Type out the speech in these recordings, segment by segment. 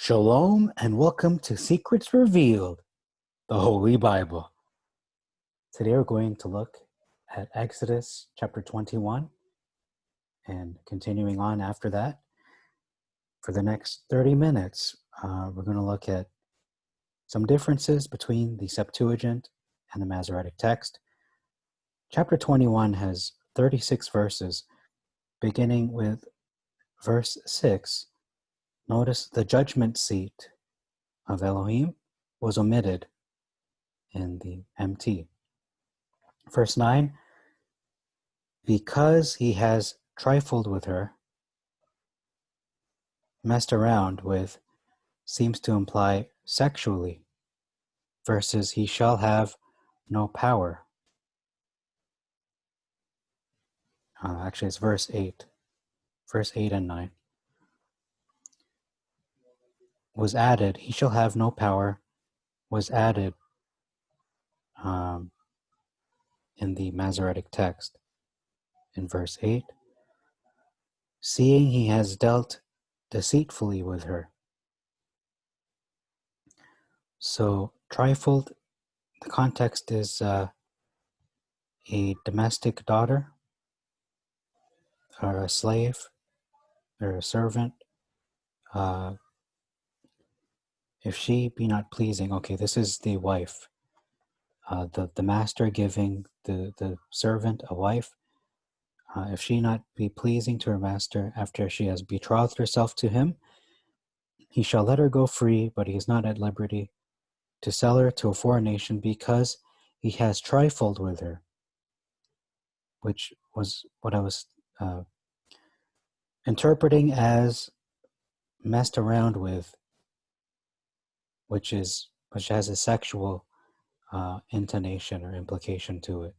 Shalom and welcome to Secrets Revealed, the Holy Bible. Today we're going to look at Exodus chapter 21 and continuing on after that. For the next 30 minutes, we're going to look at some differences between the Septuagint and the Masoretic text. Chapter 21 has 36 verses, beginning with verse 6. Notice the judgment seat of Elohim was omitted in the MT. Verse 9, because he has trifled with her, messed around with, seems to imply sexually, versus he shall have no power. Actually, it's verse 8. Verse 8 and 9. Was added, he shall have no power, was added in the Masoretic text. In verse 8, seeing he has dealt deceitfully with her. So, trifled, the context is a domestic daughter, or a slave, or a servant. If she be not pleasing, okay, this is the wife. The master giving the servant a wife. If she not be pleasing to her master after she has betrothed herself to him, he shall let her go free, but he is not at liberty to sell her to a foreign nation because he has trifled with her, which was what I was interpreting as messed around with, which has a sexual intonation or implication to it.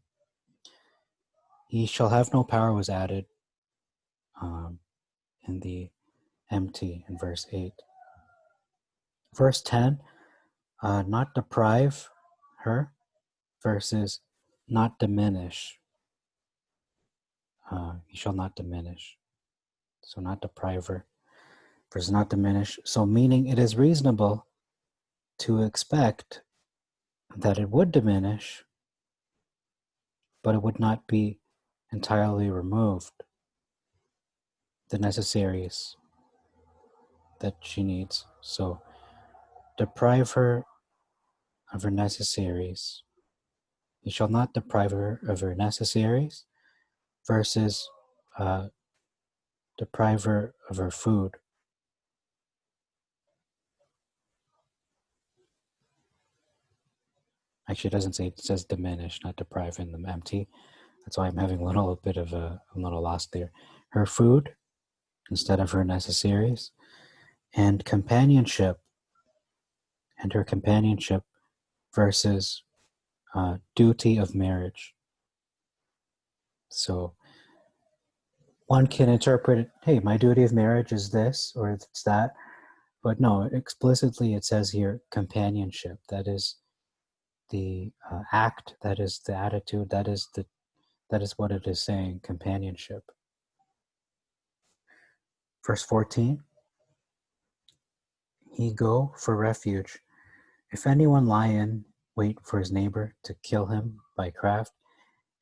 He shall have no power was added in the MT in verse 8. Verse 10, not deprive her versus not diminish. He shall not diminish. So not deprive her versus not diminish. So meaning it is reasonable to expect that it would diminish, but it would not be entirely removed the necessaries that she needs. So deprive her of her necessaries. You shall not deprive her of her necessaries versus deprive her of her food. Actually, it doesn't say, it says diminish, not deprive in the MT. That's why I'm having a little bit of a little lost there. Her food instead of her necessaries, and companionship, and her companionship versus duty of marriage. So one can interpret it, hey, my duty of marriage is this or it's that, but no, explicitly it says here companionship. That is the act, that is the attitude, that is what it is saying, companionship. Verse 14, he go for refuge. If anyone lie in wait for his neighbor to kill him by craft,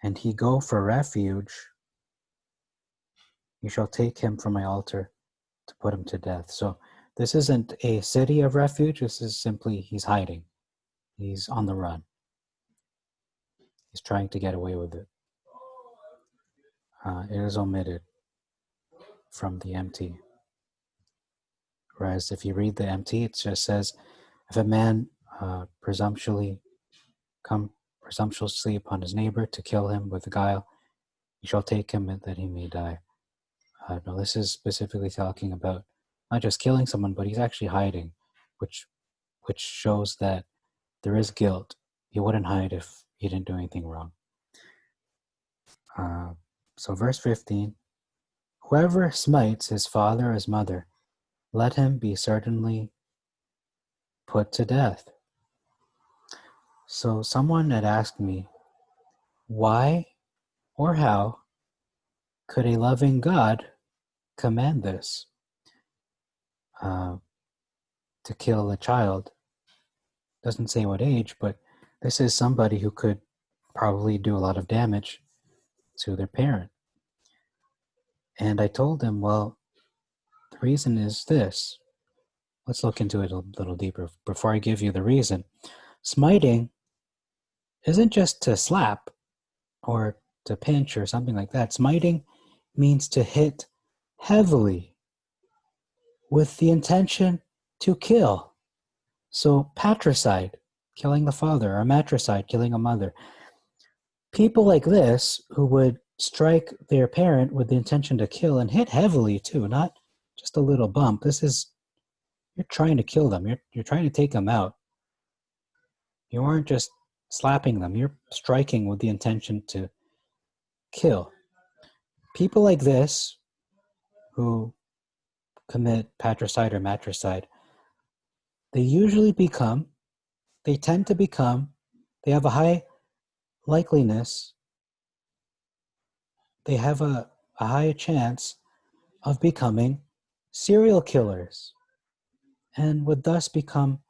and he go for refuge, you shall take him from my altar to put him to death. So this isn't a city of refuge. This is simply he's hiding. He's on the run. He's trying to get away with it. It is omitted from the MT. Whereas if you read the MT, it just says, if a man presumptuously upon his neighbor to kill him with guile, you shall take him that he may die. No, this is specifically talking about not just killing someone, but he's actually hiding, which shows that there is guilt. He wouldn't hide if he didn't do anything wrong. So verse 15, whoever smites his father or his mother, let him be certainly put to death. So someone had asked me, why or how could a loving God command this? to kill a child. Doesn't say what age, but this is somebody who could probably do a lot of damage to their parent. And I told him, well, the reason is this. Let's look into it a little deeper before I give you the reason. Smiting isn't just to slap or to pinch or something like that. Smiting means to hit heavily with the intention to kill. So patricide, killing the father, or matricide, killing a mother. People like this who would strike their parent with the intention to kill and hit heavily too, not just a little bump. This is, you're trying to kill them. You're trying to take them out. You aren't just slapping them. You're striking with the intention to kill. People like this who commit patricide or matricide, they tend to become, they have a high likeliness, they have a high chance of becoming serial killers and would thus become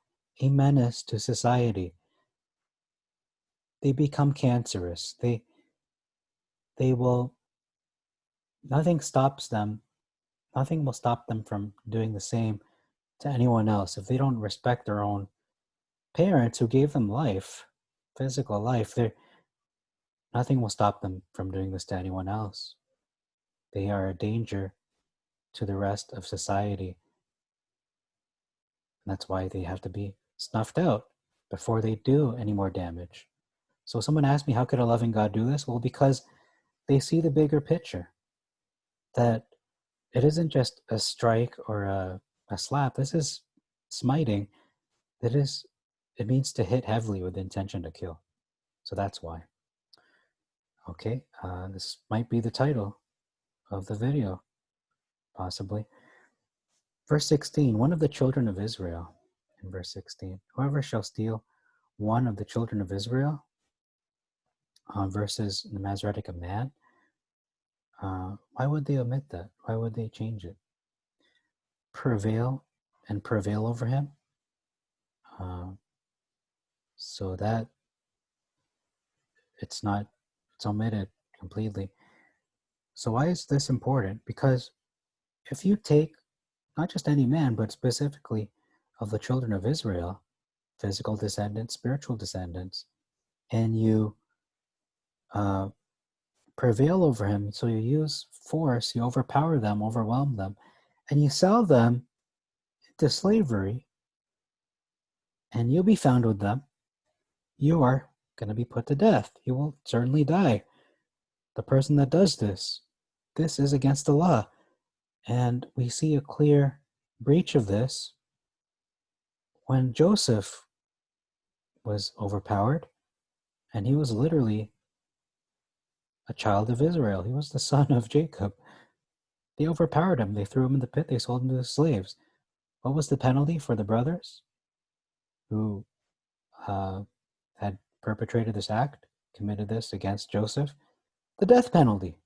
a menace to society. They become cancerous. They will, nothing will stop them from doing the same to anyone else. If they don't respect their own parents who gave them life, physical life, nothing will stop them from doing this to anyone else. They are a danger to the rest of society. And that's why they have to be snuffed out before they do any more damage. So someone asked me, how could a loving God do this? Well, because they see the bigger picture, that it isn't just a strike or a slap. This is smiting. It means to hit heavily with the intention to kill. So that's why. Okay, this might be the title of the video, possibly. Verse 16, one of the children of Israel, in verse 16, whoever shall steal one of the children of Israel, versus the Masoretic of man, why would they omit that? Why would they change it? Prevail over him. So that it's omitted completely. So why is this important? Because if you take not just any man, but specifically of the children of Israel, physical descendants, spiritual descendants, and you prevail over him, so you use force, you overpower them, overwhelm them, and you sell them into slavery, and you'll be found with them, you are going to be put to death. You will certainly die. The person that does this is against the law. And we see a clear breach of this when Joseph was overpowered, and he was literally a child of Israel. He was the son of Jacob. They overpowered him. They threw him in the pit. They sold him to the slaves. What was the penalty for the brothers who had perpetrated this act, committed this against Joseph? The death penalty.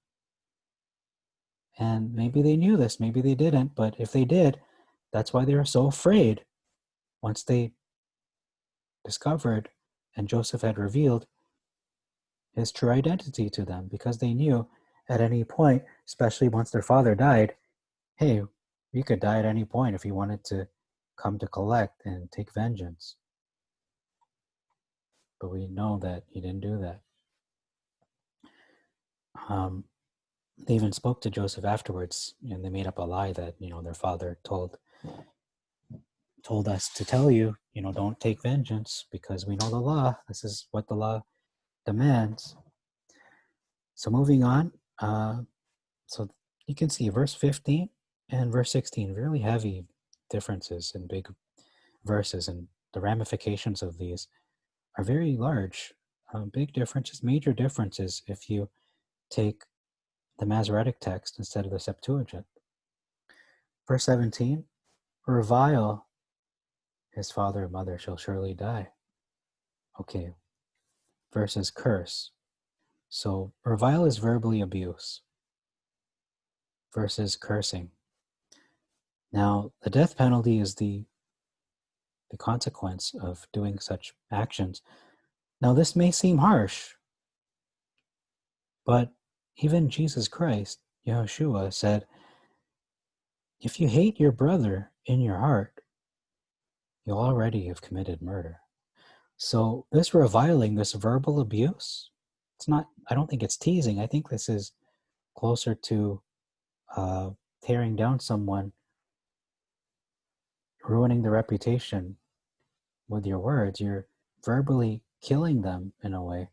And maybe they knew this, maybe they didn't, but if they did, that's why they were so afraid once they discovered and Joseph had revealed his true identity to them, because they knew at any point, especially once their father died, hey, we could die at any point if he wanted to come to collect and take vengeance. But we know that he didn't do that. They even spoke to Joseph afterwards, and they made up a lie that, their father told us to tell you, don't take vengeance because we know the law. This is what the law demands. So moving on, so you can see verse 15 and verse 16, really heavy differences in big verses, and the ramifications of these are very large. Big differences, major differences if you take the Masoretic text instead of the Septuagint. Verse 17, revile his father and mother shall surely die. Okay, versus curse. So revile is verbally abuse versus cursing. Now, the death penalty is the the consequence of doing such actions. Now, this may seem harsh, but even Jesus Christ, Yahushua, said, if you hate your brother in your heart, you already have committed murder. So this reviling, this verbal abuse, I don't think it's teasing. I think this is closer to tearing down someone, ruining their reputation with your words. You're verbally killing them in a way.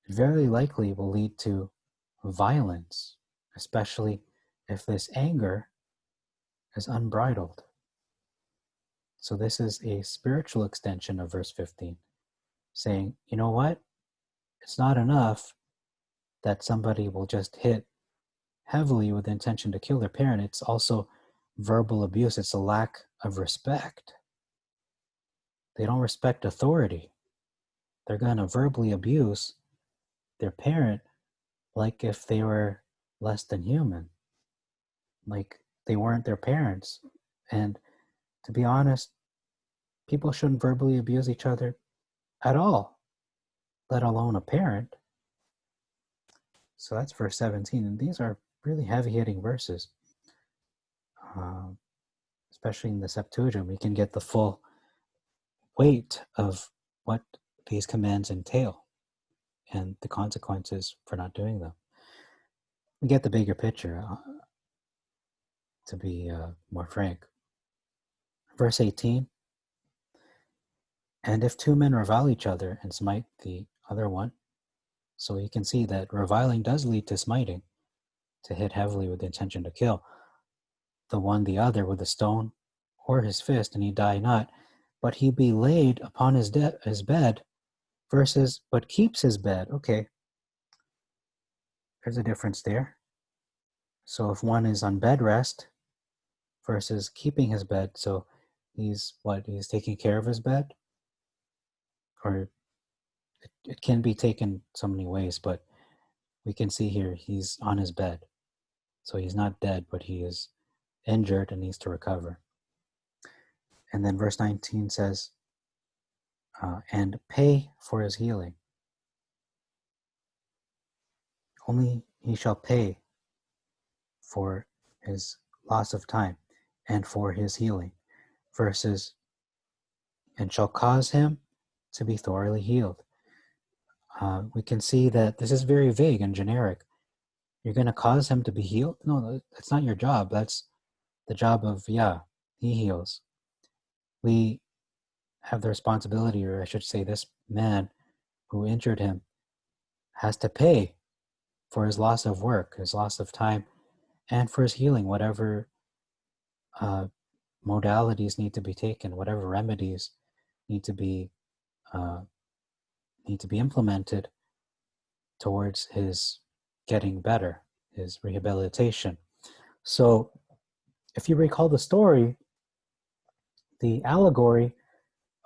It very likely will lead to violence, especially if this anger is unbridled. So this is a spiritual extension of verse 15, saying, you know what? It's not enough that somebody will just hit heavily with the intention to kill their parent. It's also verbal abuse. It's a lack of respect. They don't respect authority. They're going to verbally abuse their parent like if they were less than human, like they weren't their parents. And to be honest, people shouldn't verbally abuse each other at all, let alone a parent. So that's verse 17. And these are really heavy-hitting verses, especially in the Septuagint. We can get the full weight of what these commands entail and the consequences for not doing them. We get the bigger picture, to be more frank. Verse 18, and if two men revile each other and smite the other one, so you can see that reviling does lead to smiting, to hit heavily with the intention to kill the one the other with a stone or his fist, and he die not, but he be laid upon his bed, versus but keeps his bed. Okay, there's a difference there. So if one is on bed rest versus keeping his bed, so he's taking care of his bed, or it can be taken so many ways, but we can see here he's on his bed. So he's not dead, but he is injured and needs to recover. And then verse 19 says, and pay for his healing. Only he shall pay for his loss of time and for his healing, versus, and shall cause him to be thoroughly healed. We can see that this is very vague and generic. You're going to cause him to be healed? No, that's not your job. That's the job of, he heals. We have the responsibility, or I should say this man who injured him has to pay for his loss of work, his loss of time, and for his healing, whatever modalities need to be taken, whatever remedies need to be implemented towards his getting better, his rehabilitation. So if you recall the story, the allegory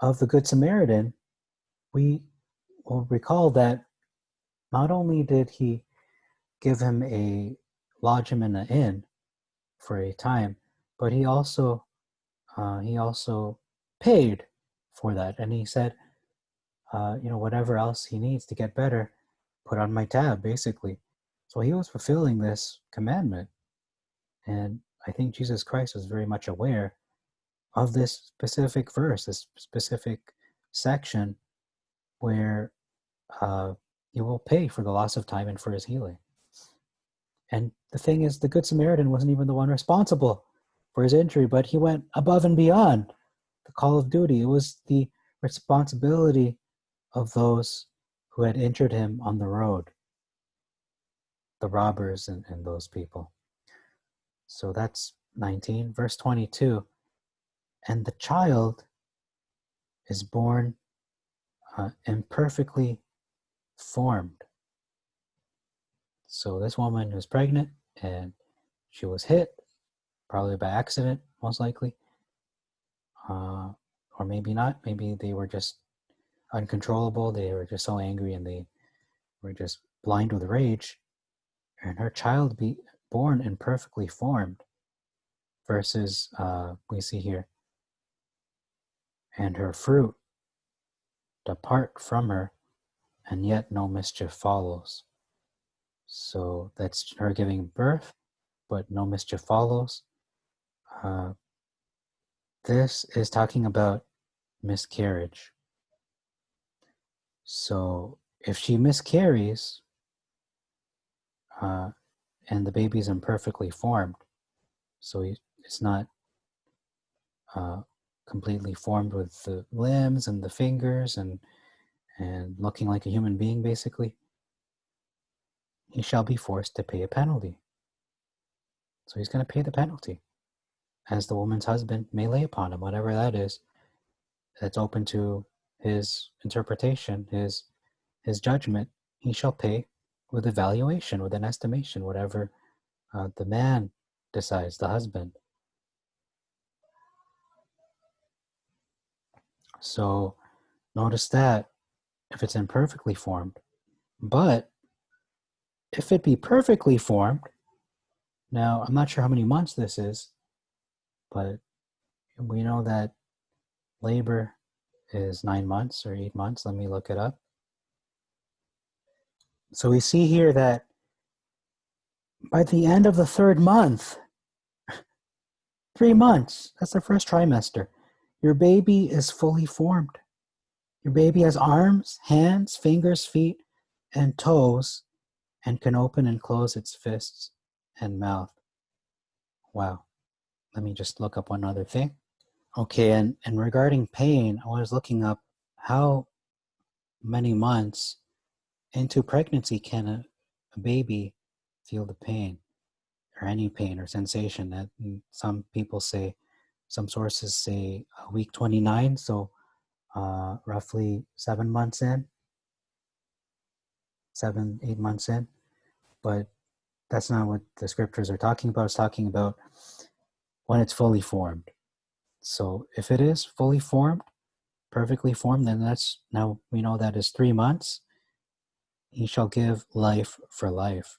of the Good Samaritan, we will recall that not only did he give him lodge him in an inn for a time, but he also paid for that. And he said, whatever else he needs to get better, put on my tab, basically. So he was fulfilling this commandment. And I think Jesus Christ was very much aware of this specific verse, this specific section where he will pay for the loss of time and for his healing. And the thing is, the Good Samaritan wasn't even the one responsible for his injury, but he went above and beyond the call of duty. It was the responsibility of those who had injured him on the road, the robbers and those people. So that's 19. Verse 22, and the child is born imperfectly formed. So this woman was pregnant and she was hit, probably by accident, most likely. Or maybe not. Maybe they were just uncontrollable. They were just so angry and they were just blind with rage. And her child be born imperfectly formed, versus we see here, and her fruit depart from her, and yet no mischief follows. So that's her giving birth, but no mischief follows. This is talking about miscarriage. So if she miscarries and the baby is imperfectly formed, so it's not completely formed with the limbs and the fingers and looking like a human being, basically, he shall be forced to pay a penalty. So he's going to pay the penalty, as the woman's husband may lay upon him, whatever that is. That's open to his interpretation, his judgment. He shall pay with evaluation, with an estimation, whatever the man decides, the husband. So notice that if it's imperfectly formed, but if it be perfectly formed, now I'm not sure how many months this is, but we know that labor is 9 months or 8 months. Let me look it up. So we see here that by the end of the 3rd month, 3 months, that's the first trimester, your baby is fully formed. Your baby has arms, hands, fingers, feet, and toes, and can open and close its fists and mouth. Wow. Let me just look up one other thing. Okay, and regarding pain, I was looking up how many months into pregnancy can a baby feel the pain, or any pain or sensation. That some people say, some sources say week 29, so roughly 7 months in, 7-8 months in. But that's not what the scriptures are talking about. It's talking about when it's fully formed. So if it is fully formed, perfectly formed, then that's, now we know that is 3 months. He shall give life for life.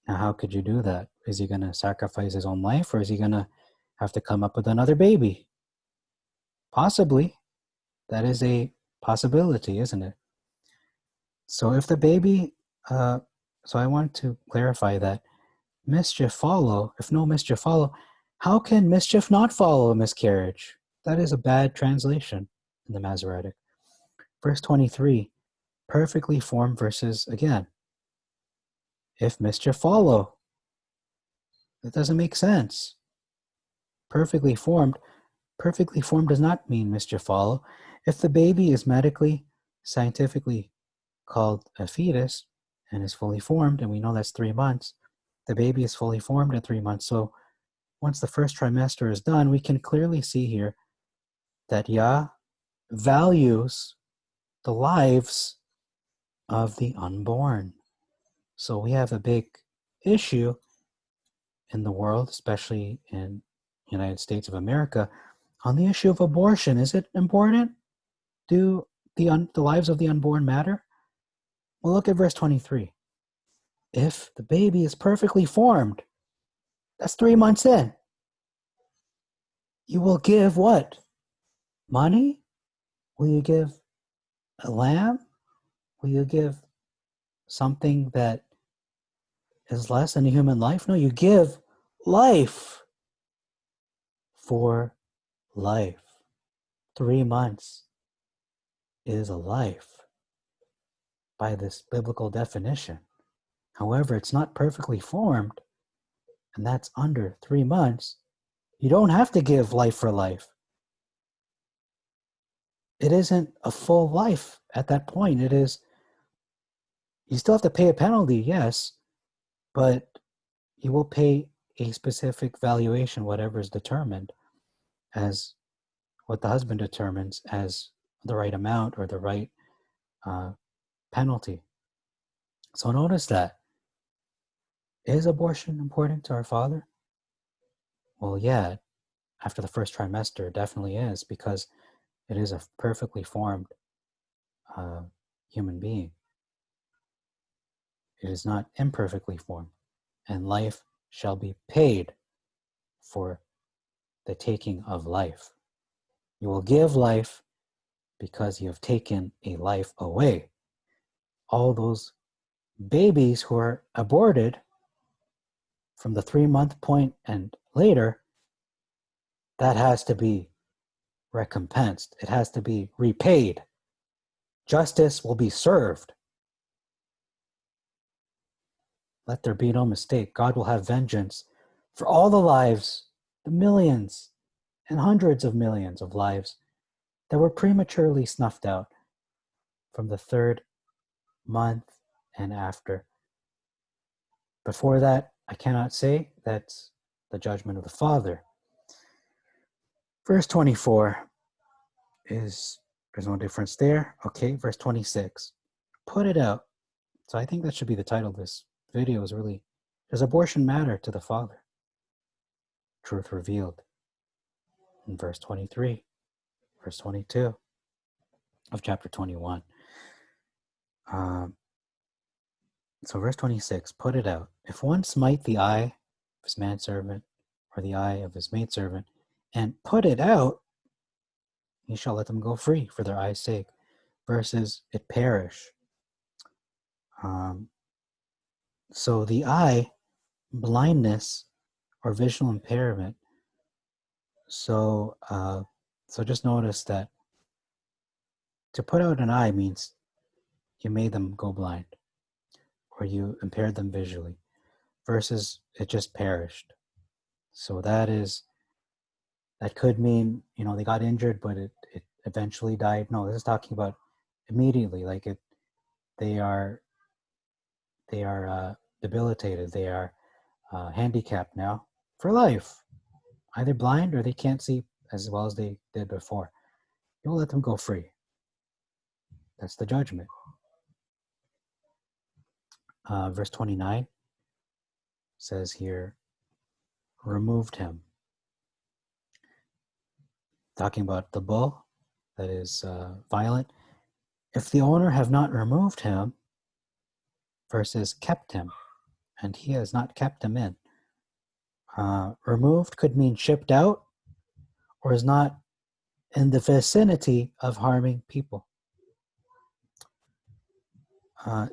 Now, how could you do that? Is he going to sacrifice his own life, or is he going to have to come up with another baby? Possibly. That is a possibility, isn't it? So if the baby, so I want to clarify that mischief follow, if no mischief follow, how can mischief not follow a miscarriage? That is a bad translation in the Masoretic. Verse 23, perfectly formed versus, again, if mischief follow. That doesn't make sense. Perfectly formed does not mean mischief follow. If the baby is medically, scientifically called a fetus and is fully formed, and we know that's 3 months, the baby is fully formed at 3 months. So once the first trimester is done, we can clearly see here that Yah values the lives of the unborn. So we have a big issue in the world, especially in the United States of America, on the issue of abortion. Is it important? Do the lives of the unborn matter? Well, look at verse 23. If the baby is perfectly formed, that's 3 months in, you will give what? Money? Will you give a lamb? Will you give something that is less than a human life? No, you give life for life. 3 months is a life by this biblical definition. However, it's not perfectly formed, and that's under 3 months. You don't have to give life for life. It isn't a full life at that point. It is, you still have to pay a penalty, yes, but you will pay a specific valuation, whatever is determined as what the husband determines as the right amount or the right penalty. So notice that. Is abortion important to our Father? Well, yeah, after the first trimester, it definitely is, because it is a perfectly formed human being. It is not imperfectly formed, and life shall be paid for the taking of life. You will give life because you have taken a life away. All those babies who are aborted from the 3-month point and later, that has to be recompensed. It has to be repaid. Justice will be served. Let there be no mistake. God will have vengeance for all the lives, the millions and hundreds of millions of lives that were prematurely snuffed out from the 3rd month and after. Before that, I cannot say. That's the judgment of the Father. Verse 24 there's no difference there. Okay, verse 26. Put it out. So I think that should be the title of this video, is really, does abortion matter to the Father? Truth revealed. In verse 23, verse 22 of chapter 21. So verse 26, put it out. If one smite the eye of his manservant or the eye of his maidservant and put it out, he shall let them go free for their eye's sake, versus it perish. So the eye, blindness or visual impairment. So just notice that to put out an eye means you made them go blind or you impaired them visually, versus it just perished. So that could mean, they got injured, but it eventually died. No, this is talking about immediately, like they are debilitated. They are handicapped now for life, either blind or they can't see as well as they did before. You'll let them go free. That's the judgment. Verse 29 says here, removed him. Talking about the bull that is violent. If the owner have not removed him, versus kept him, and he has not kept him in. Removed could mean shipped out or is not in the vicinity of harming people.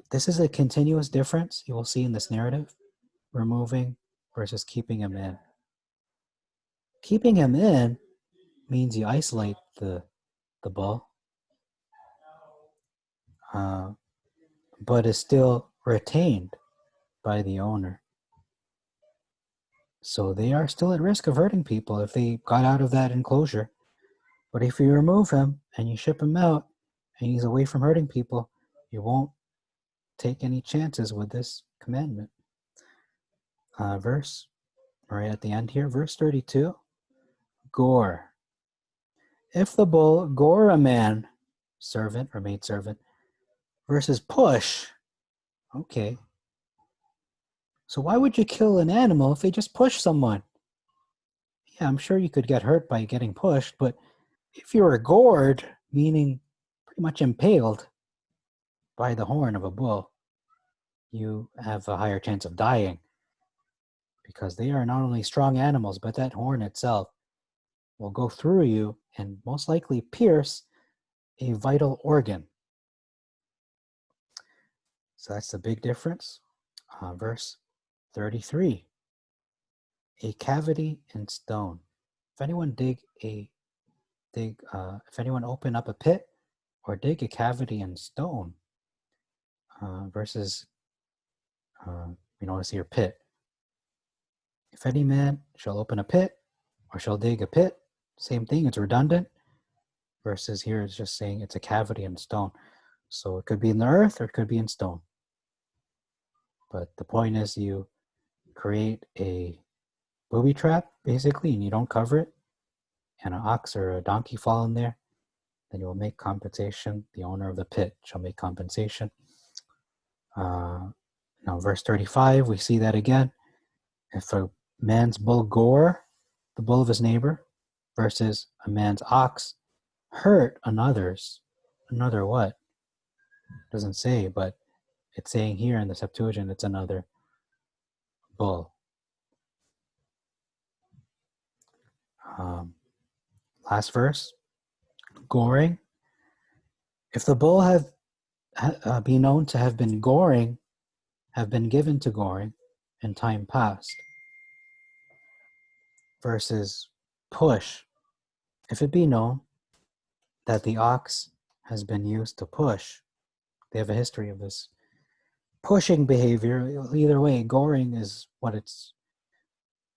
This is a continuous difference you will see in this narrative, removing versus keeping him in. Keeping him in means you isolate the bull, but is still retained by the owner. So they are still at risk of hurting people if they got out of that enclosure. But if you remove him and you ship him out and he's away from hurting people, you won't take any chances with this commandment. Verse, right at the end here, verse 32, gore. If the bull gore a man, servant or maidservant, versus push, okay. So why would you kill an animal if they just push someone? Yeah, I'm sure you could get hurt by getting pushed, but if you were gored, meaning pretty much impaled by the horn of a bull, you have a higher chance of dying, because they are not only strong animals, but that horn itself will go through you and most likely pierce a vital organ. So that's the big difference. Verse 33, a cavity in stone. If anyone if anyone open up a pit or dig a cavity in stone, versus, you notice here, pit. If any man shall open a pit or shall dig a pit, same thing, it's redundant. Versus here it's just saying it's a cavity in stone. So it could be in the earth or it could be in stone. But the point is, you create a booby trap, basically, and you don't cover it, and an ox or a donkey fall in there, then you will make compensation. The owner of the pit shall make compensation. Now, verse 35, we see that again. If a man's bull gore the bull of his neighbor, versus a man's ox hurt another what? Doesn't say, but it's saying here in the Septuagint, it's another bull. Last verse, goring. If the bull be known to have been goring, have been given to goring in time past, versus push. If it be known that the ox has been used to push, they have a history of this pushing behavior. Either way, goring is what it's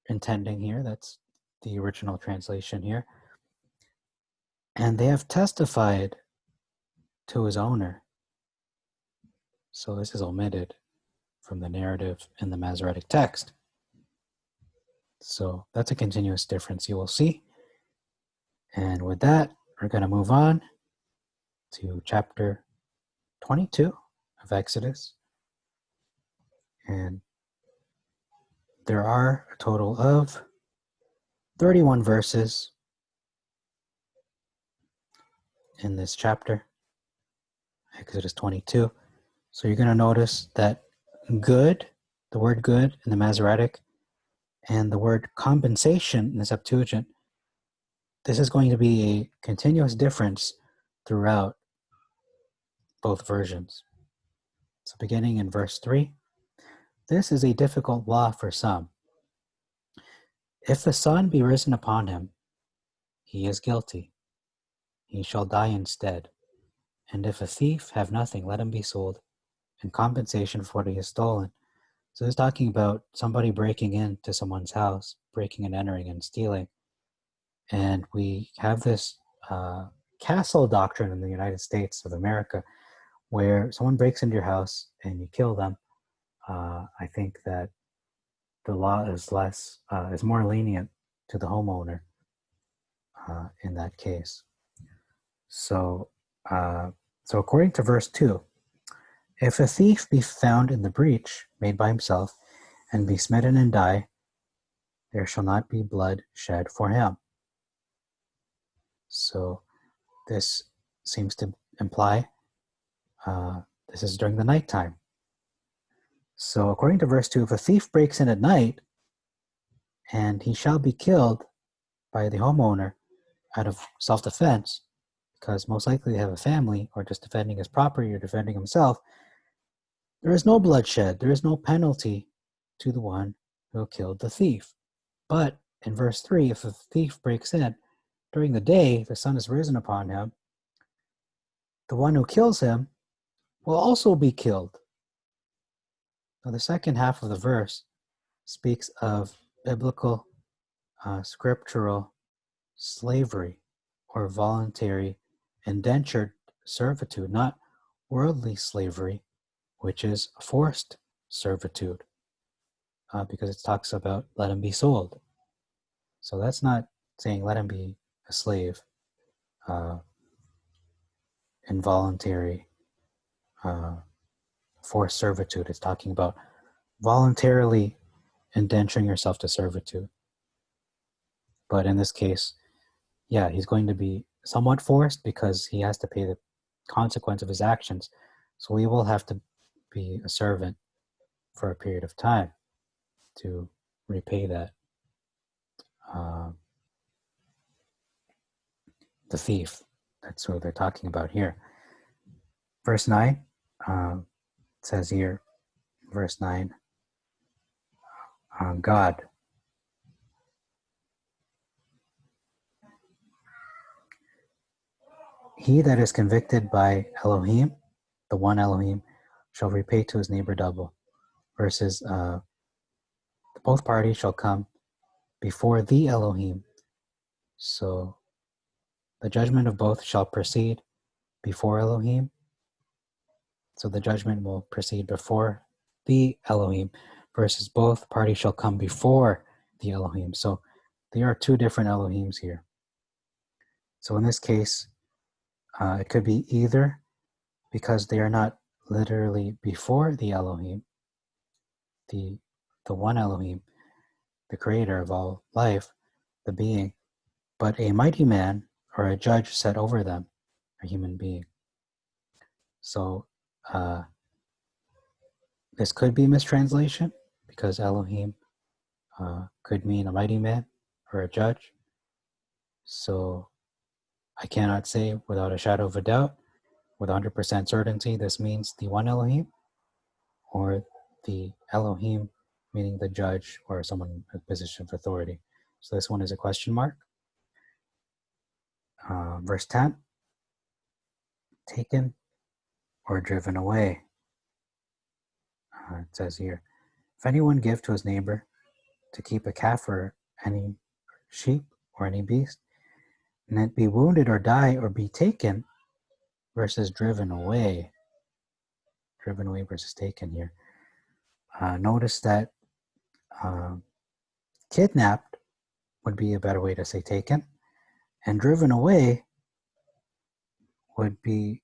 intending here. That's the original translation here. And they have testified to his owner. So this is omitted from the narrative in the Masoretic text. So that's a continuous difference you will see. And with that, we're going to move on to chapter 22 of Exodus. And there are a total of 31 verses in this chapter, Exodus 22. So you're going to notice that good, the word good in the Masoretic, and the word compensation in the Septuagint, this is going to be a continuous difference throughout both versions. So beginning in verse 3, this is a difficult law for some. If the sun be risen upon him, he is guilty. He shall die instead. And if a thief have nothing, let him be sold in compensation for what he has stolen. So it's talking about somebody breaking into someone's house, breaking and entering and stealing. And we have this castle doctrine in the United States of America where someone breaks into your house and you kill them. I think that the law is more lenient to the homeowner in that case. So according to verse 2, if a thief be found in the breach made by himself and be smitten and die, there shall not be blood shed for him. So this seems to imply this is during the nighttime. So according to verse 2, if a thief breaks in at night and he shall be killed by the homeowner out of self-defense, because most likely they have a family or just defending his property or defending himself, there is no bloodshed, there is no penalty to the one who killed the thief. But in verse 3, if a thief breaks in during the day, the sun is risen upon him, the one who kills him will also be killed. Now the second half of the verse speaks of biblical, scriptural slavery or voluntary indentured servitude, not worldly slavery, which is forced servitude, because it talks about let him be sold. So that's not saying let him be a slave, involuntary forced servitude. It's talking about voluntarily indenturing yourself to servitude. But in this case, yeah, he's going to be somewhat forced because he has to pay the consequence of his actions. So he will have to be a servant for a period of time to repay that. The thief, that's what they're talking about here. Verse 9 says here, verse 9, God. He that is convicted by Elohim, the one Elohim, shall repay to his neighbor double. Versus both parties shall come before the Elohim. So the judgment of both shall proceed before Elohim. So the judgment will proceed before the Elohim, versus both parties shall come before the Elohim. So there are two different Elohims here. So in this case, it could be either because they are not literally before the Elohim, the one Elohim, the creator of all life, the being, but a mighty man or a judge set over them, a human being. So this could be mistranslation because Elohim could mean a mighty man or a judge. So I cannot say without a shadow of a doubt, with 100% certainty, this means the one Elohim, or the Elohim, meaning the judge or someone in a position of authority. So this one is a question mark. Verse 10, taken or driven away. It says here, if anyone give to his neighbor to keep a calf or any sheep or any beast, and it be wounded or die or be taken, versus driven away versus taken here. Notice that kidnapped would be a better way to say taken, and driven away would be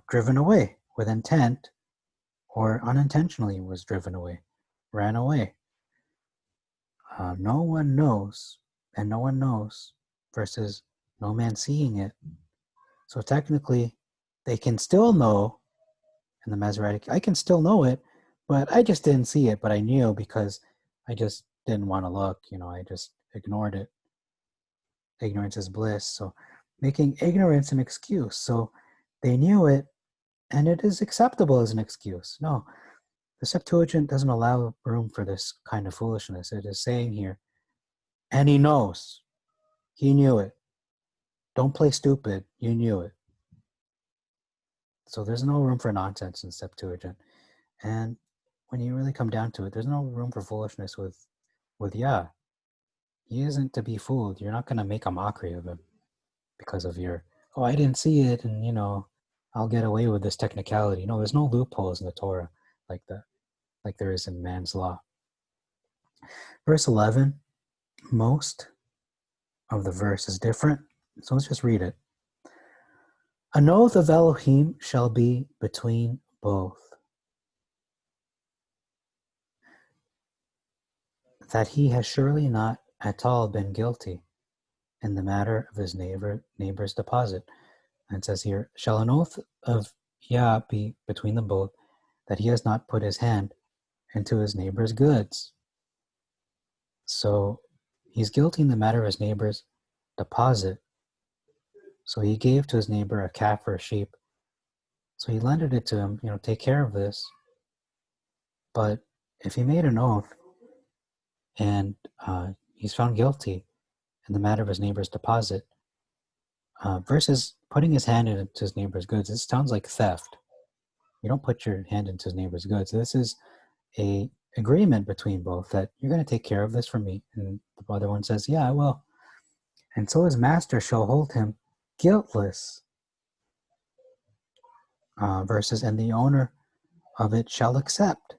driven away with intent, or unintentionally was driven away, ran away. No one knows, and no one knows, versus no man seeing it. So technically, they can still know in the Masoretic, I can still know it, but I just didn't see it, but I knew because I just didn't want to look, I just ignored it. Ignorance is bliss. So making ignorance an excuse. So they knew it, and it is acceptable as an excuse. No, the Septuagint doesn't allow room for this kind of foolishness. It is saying here, and he knows. He knew it. Don't play stupid. You knew it. So there's no room for nonsense in Septuagint. And when you really come down to it, there's no room for foolishness with Yah. He isn't to be fooled. You're not going to make a mockery of him because of your, I didn't see it, and, I'll get away with this technicality. No, there's no loopholes in the Torah like that, like there is in man's law. Verse 11, most of the verse is different. So let's just read it. An oath of Elohim shall be between both, that he has surely not at all been guilty in the matter of his neighbor's deposit. And it says here, shall an oath of Yah be between them both, that he has not put his hand into his neighbor's goods. So he's guilty in the matter of his neighbor's deposit. So he gave to his neighbor a calf or a sheep. So he lended it to him, take care of this. But if he made an oath and he's found guilty in the matter of his neighbor's deposit, versus putting his hand into his neighbor's goods, this sounds like theft. You don't put your hand into his neighbor's goods. This is a agreement between both that you're going to take care of this for me. And the other one says, yeah, I will. And so his master shall hold him guiltless. Versus, and the owner of it shall accept.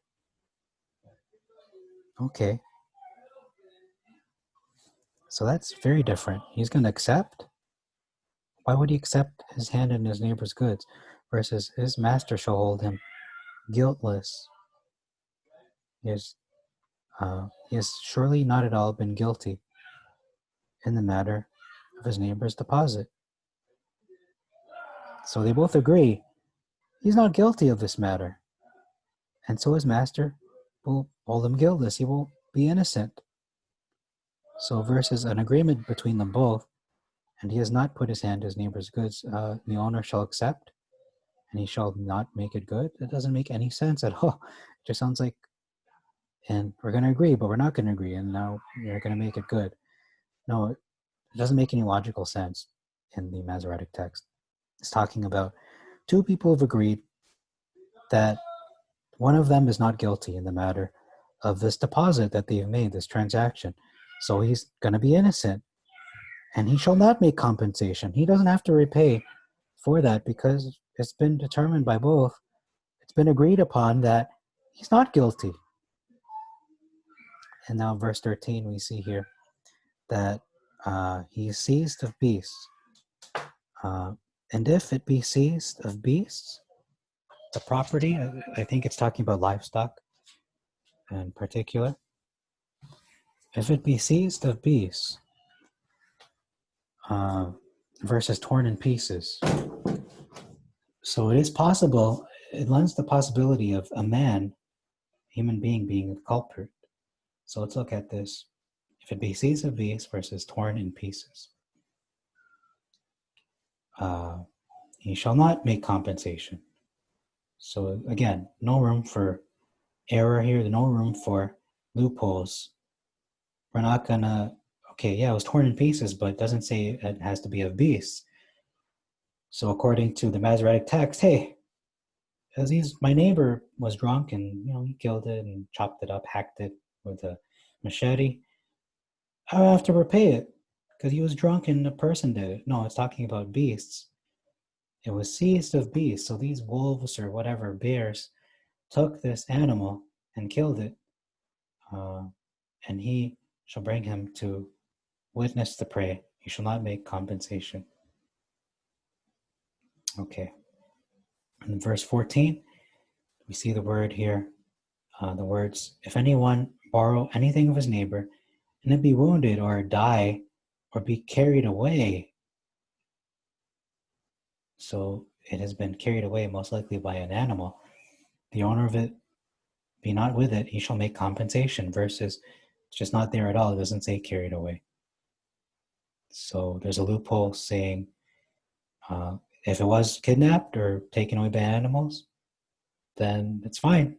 Okay. So that's very different. He's going to accept. Why would he accept his hand in his neighbor's goods? Versus his master shall hold him guiltless. He has surely not at all been guilty in the matter of his neighbor's deposit. So they both agree he's not guilty of this matter. And so his master will hold him guiltless. He will be innocent. So versus an agreement between them both, and he has not put his hand to his neighbor's goods, the owner shall accept, and he shall not make it good. It doesn't make any sense at all. It just sounds like, and we're going to agree, but we're not going to agree, and now you're going to make it good. No, it doesn't make any logical sense in the Masoretic text. It's talking about two people have agreed that one of them is not guilty in the matter of this deposit that they've made, this transaction. So he's going to be innocent, and he shall not make compensation. He doesn't have to repay for that because it's been determined by both. It's been agreed upon that he's not guilty. And now verse 13, we see here that he is seized of beasts. And if it be seized of beasts, the property, I think it's talking about livestock in particular. If it be seized of beasts, versus torn in pieces. So it is possible, it lends the possibility of a man, human being the culprit. So let's look at this. If it be seized of beasts versus torn in pieces. he shall not make compensation. So again, no room for error here, no room for loopholes. We're not gonna, okay, yeah, it was torn in pieces, but it doesn't say it has to be of beasts. So according to the Masoretic text, hey, as my neighbor was drunk and he killed it and chopped it up, hacked it with a machete, I have to repay it because he was drunk and a person did it. No, it's talking about beasts. It was seized of beasts. So these wolves or whatever bears took this animal and killed it, and he shall bring him to witness the prey. He shall not make compensation. Okay. In verse 14, we see the word here, the words, if anyone borrow anything of his neighbor, and it be wounded or die or be carried away. So it has been carried away most likely by an animal. The owner of it be not with it, he shall make compensation, versus it's just not there at all. It doesn't say carried away. So there's a loophole saying if it was kidnapped or taken away by animals, then it's fine.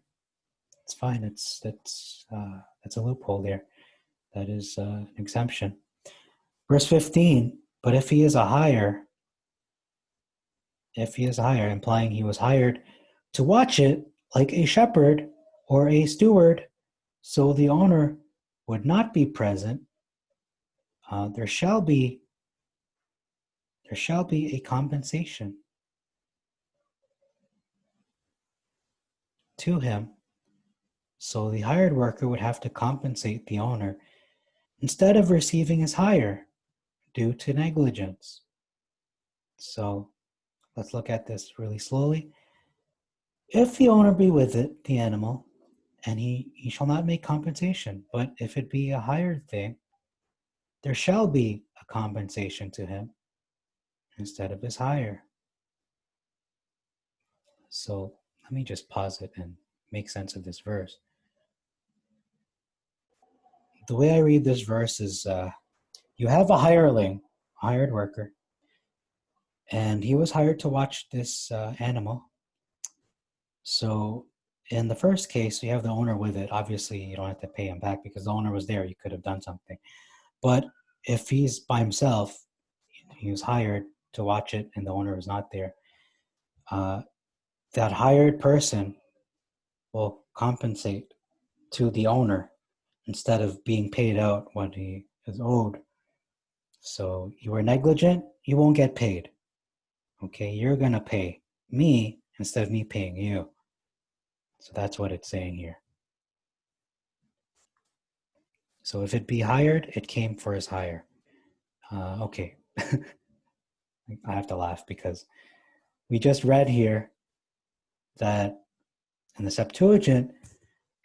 It's fine. That's a loophole there. That is an exemption. Verse 15, but if he is a hire, implying he was hired to watch it like a shepherd or a steward, so the owner would not be present, there shall be a compensation to him. So the hired worker would have to compensate the owner instead of receiving his hire due to negligence. So let's look at this really slowly. If the owner be with it, the animal, and he shall not make compensation, but if it be a hired thing, there shall be a compensation to him instead of his hire. So let me just pause it and make sense of this verse. The way I read this verse is you have a hireling, a hired worker, and he was hired to watch this animal. So in the first case, you have the owner with it. Obviously, you don't have to pay him back because the owner was there. You could have done something. But if he's by himself, he was hired to watch it and the owner is not there, that hired person will compensate to the owner instead of being paid out what he is owed. So you were negligent, you won't get paid. Okay, you're going to pay me instead of me paying you. So that's what it's saying here. So if it be hired, it came for his hire. Okay. I have to laugh because we just read here that in the Septuagint,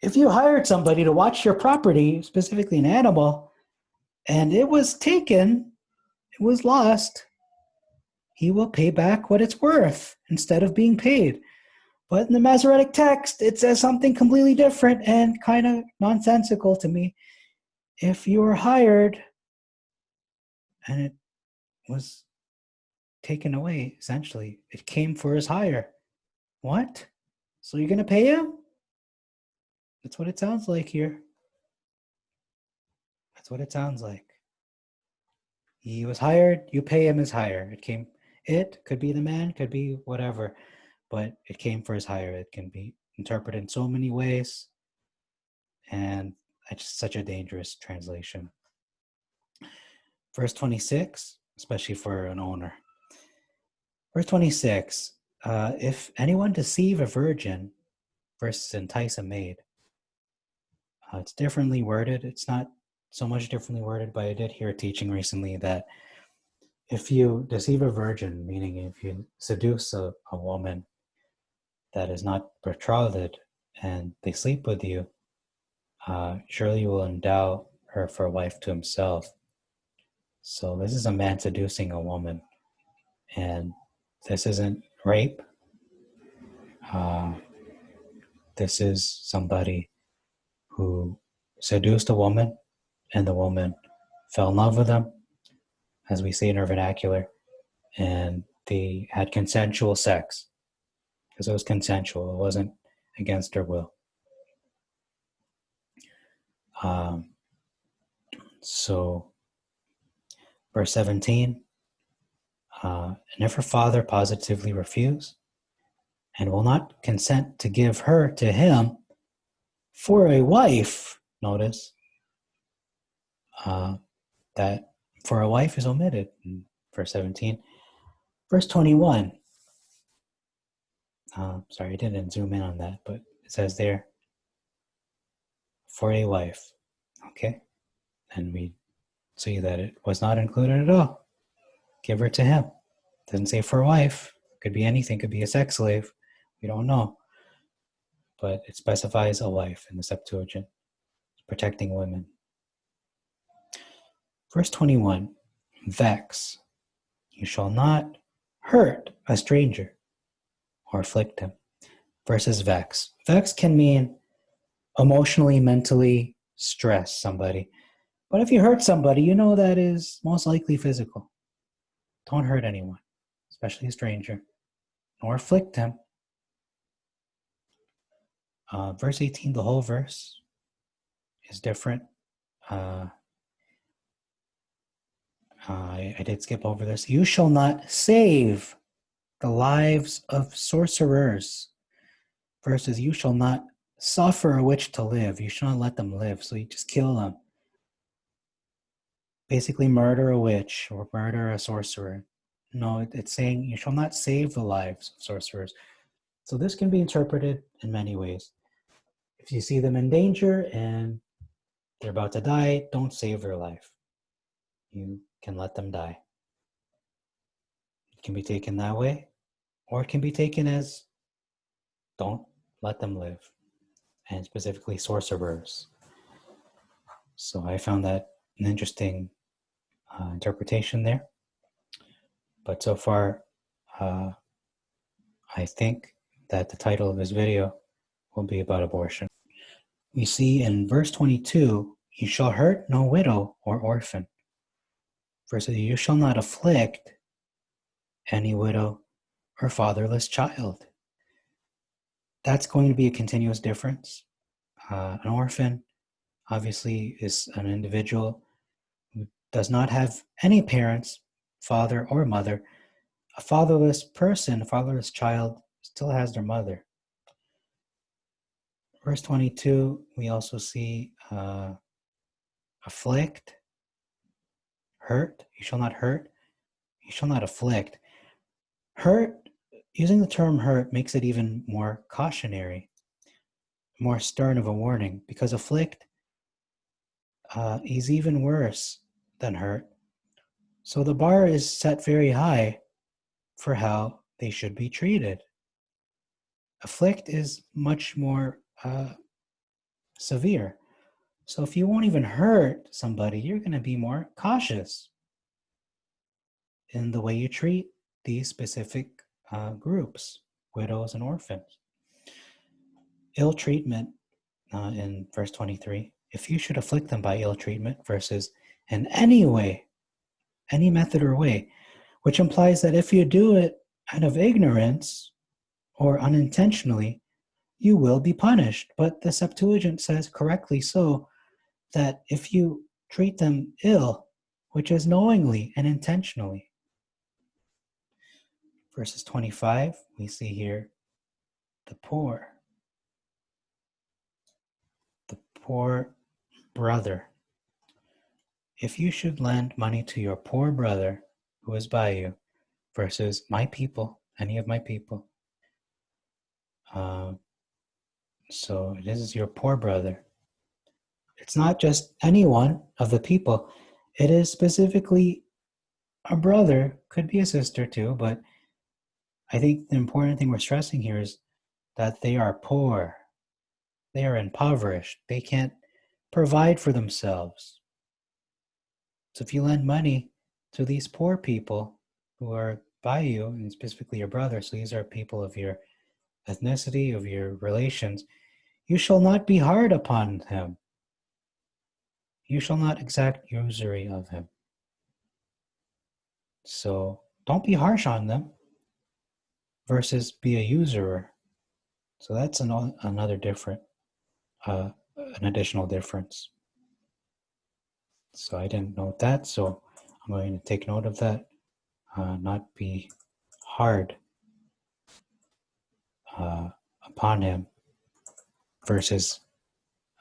if you hired somebody to watch your property, specifically an animal, and it was taken, it was lost, he will pay back what it's worth instead of being paid. But in the Masoretic text, it says something completely different and kind of nonsensical to me. If you were hired and it was taken away, essentially, it came for his hire. What? So you're going to pay him? That's what it sounds like here. That's what it sounds like. He was hired, you pay him his hire. It could be the man, could be whatever, but it came for his hire. It can be interpreted in so many ways, and it's such a dangerous translation. Verse 26, especially for an owner. Verse 26, if anyone deceive a virgin versus entice a maid. It's differently worded. It's not so much differently worded, but I did hear a teaching recently that if you deceive a virgin, meaning if you seduce a woman that is not betrothed and they sleep with you, surely you will endow her for a wife to himself. So this is a man seducing a woman, and this isn't rape. This is somebody who seduced a woman and the woman fell in love with him, as we say in our vernacular, and they had consensual sex, because it was consensual. It wasn't against her will. So, verse 17, and if her father positively refuse and will not consent to give her to him for a wife, notice that for a wife is omitted in verse 17. Verse 21, sorry, I didn't zoom in on that, but it says there, for a wife, okay? And we see that it was not included at all. Give her to him. Doesn't say for a wife. Could be anything, could be a sex slave. We don't know. But it specifies a wife in the Septuagint, protecting women. Verse 21, vex. You shall not hurt a stranger or afflict him. Versus vex. Vex can mean emotionally, mentally stress somebody. But if you hurt somebody, you know that is most likely physical. Don't hurt anyone, especially a stranger, nor afflict him. Verse 18, the whole verse is different. I did skip over this. You shall not save the lives of sorcerers versus you shall not suffer a witch to live. You shall not let them live. So you just kill them. Basically murder a witch or murder a sorcerer. No, it's saying you shall not save the lives of sorcerers. So this can be interpreted in many ways. If you see them in danger and they're about to die, don't save their life. You can let them die. It can be taken that way, or it can be taken as don't let them live, and specifically sorcerers. So I found that an interesting interpretation there. But so far, I think that the title of this video will be about abortion. We see in verse 22, you shall hurt no widow or orphan. Versus you shall not afflict any widow or fatherless child. That's going to be a continuous difference. An orphan, obviously, is an individual who does not have any parents, father or mother. A fatherless person, a fatherless child, still has their mother. Verse 22, we also see afflict, hurt. You shall not hurt. You shall not afflict. Hurt, using the term hurt makes it even more cautionary, more stern of a warning, because afflict is even worse than hurt. So the bar is set very high for how they should be treated. Afflict is much more severe. So if you won't even hurt somebody, you're going to be more cautious in the way you treat these specific groups, widows and orphans. Ill treatment in verse 23, if you should afflict them by ill treatment versus in any way, any method or way, which implies that if you do it out of ignorance or unintentionally, you will be punished. But the Septuagint says correctly so that if you treat them ill, which is knowingly and intentionally. Verses 25, we see here the poor brother. If you should lend money to your poor brother who is by you, versus my people, any of my people. So this is your poor brother. It's not just any one of the people. It is specifically a brother, could be a sister too, but I think the important thing we're stressing here is that they are poor. They are impoverished. They can't provide for themselves. So if you lend money to these poor people who are by you, and specifically your brother, so these are people of your ethnicity, of your relations, you shall not be hard upon him. You shall not exact usury of him. So don't be harsh on them versus be a usurer. So that's another different, an additional difference. So I didn't note that, so I'm going to take note of that. Not be hard upon him versus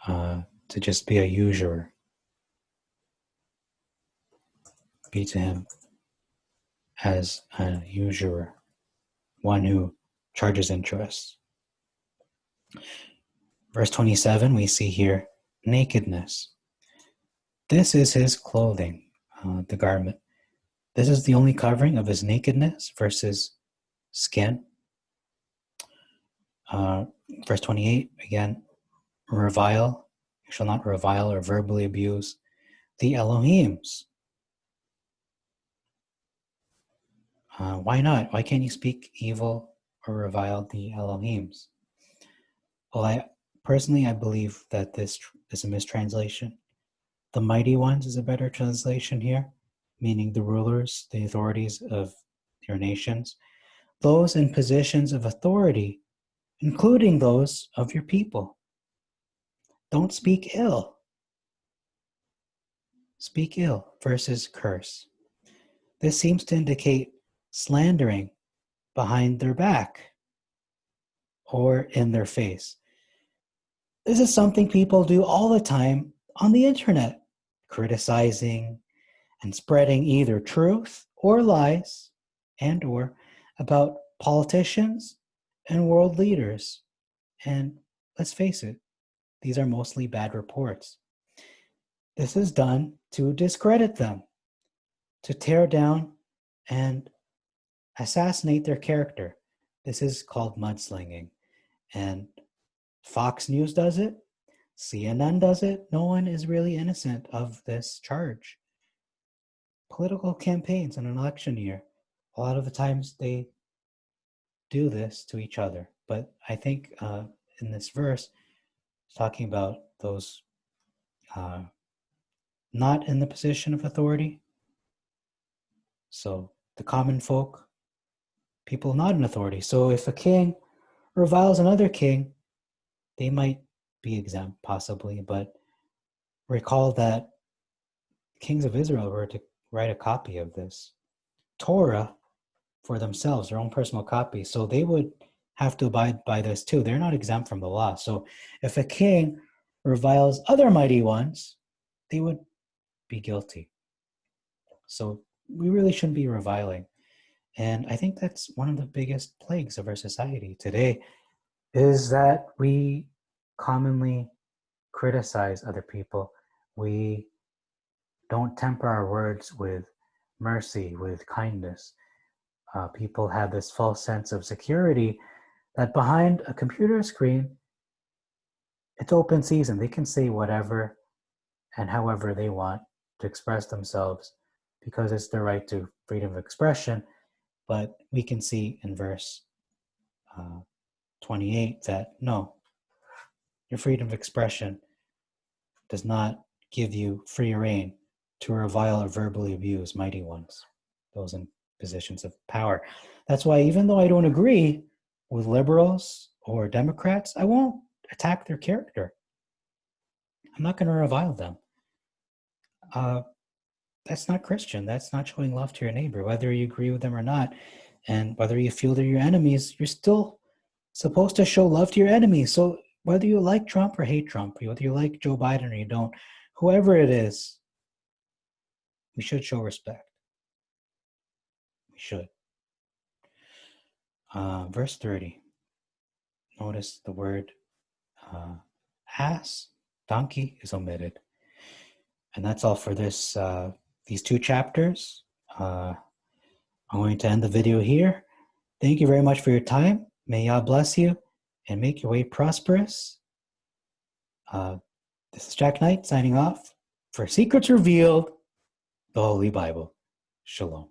to just be a usurer. Be to him as a usurer, one who charges interest. Verse 27, we see here nakedness. This is his clothing, the garment. This is the only covering of his nakedness versus skin. Verse 28, again, revile. You shall not revile or verbally abuse the Elohims. Why not? Why can't you speak evil or revile the Elohims? Well, I believe that this is a mistranslation. The mighty ones is a better translation here, meaning the rulers, the authorities of your nations, those in positions of authority, including those of your people. Don't speak ill. Speak ill versus curse. This seems to indicate slandering behind their back or in their face. This is something people do all the time on the internet, criticizing and spreading either truth or lies and or about politicians and world leaders. And let's face it, these are mostly bad reports. This is done to discredit them, to tear down and assassinate their character. This is called mudslinging. And Fox News does it. CNN does it. No one is really innocent of this charge. Political campaigns in an election year, a lot of the times they do this to each other. But I think in this verse, it's talking about those not in the position of authority. So the common folk, people not in authority. So if a king reviles another king, they might be exempt possibly, but recall that kings of Israel were to write a copy of this Torah for themselves, their own personal copy. So they would have to abide by this too. They're not exempt from the law. So if a king reviles other mighty ones, they would be guilty. So we really shouldn't be reviling. And I think that's one of the biggest plagues of our society today, is that we commonly criticize other people. We don't temper our words with mercy, with kindness. People have this false sense of security that behind a computer screen, it's open season. They can say whatever and however they want to express themselves because it's their right to freedom of expression. But we can see in verse 28 that no, your freedom of expression does not give you free rein to revile or verbally abuse mighty ones, those in positions of power. That's why even though I don't agree with liberals or Democrats, I won't attack their character. I'm not going to revile them. That's not Christian. That's not showing love to your neighbor, whether you agree with them or not. And whether you feel they're your enemies, you're still supposed to show love to your enemies. So whether you like Trump or hate Trump, whether you like Joe Biden or you don't, whoever it is, we should show respect. We should. Verse 30. Notice the word ass, donkey is omitted. And that's all for this these two chapters. I'm going to end the video here. Thank you very much for your time. May Yah bless you and make your way prosperous. This is Jack Knight signing off for Secrets Revealed, the Holy Bible. Shalom.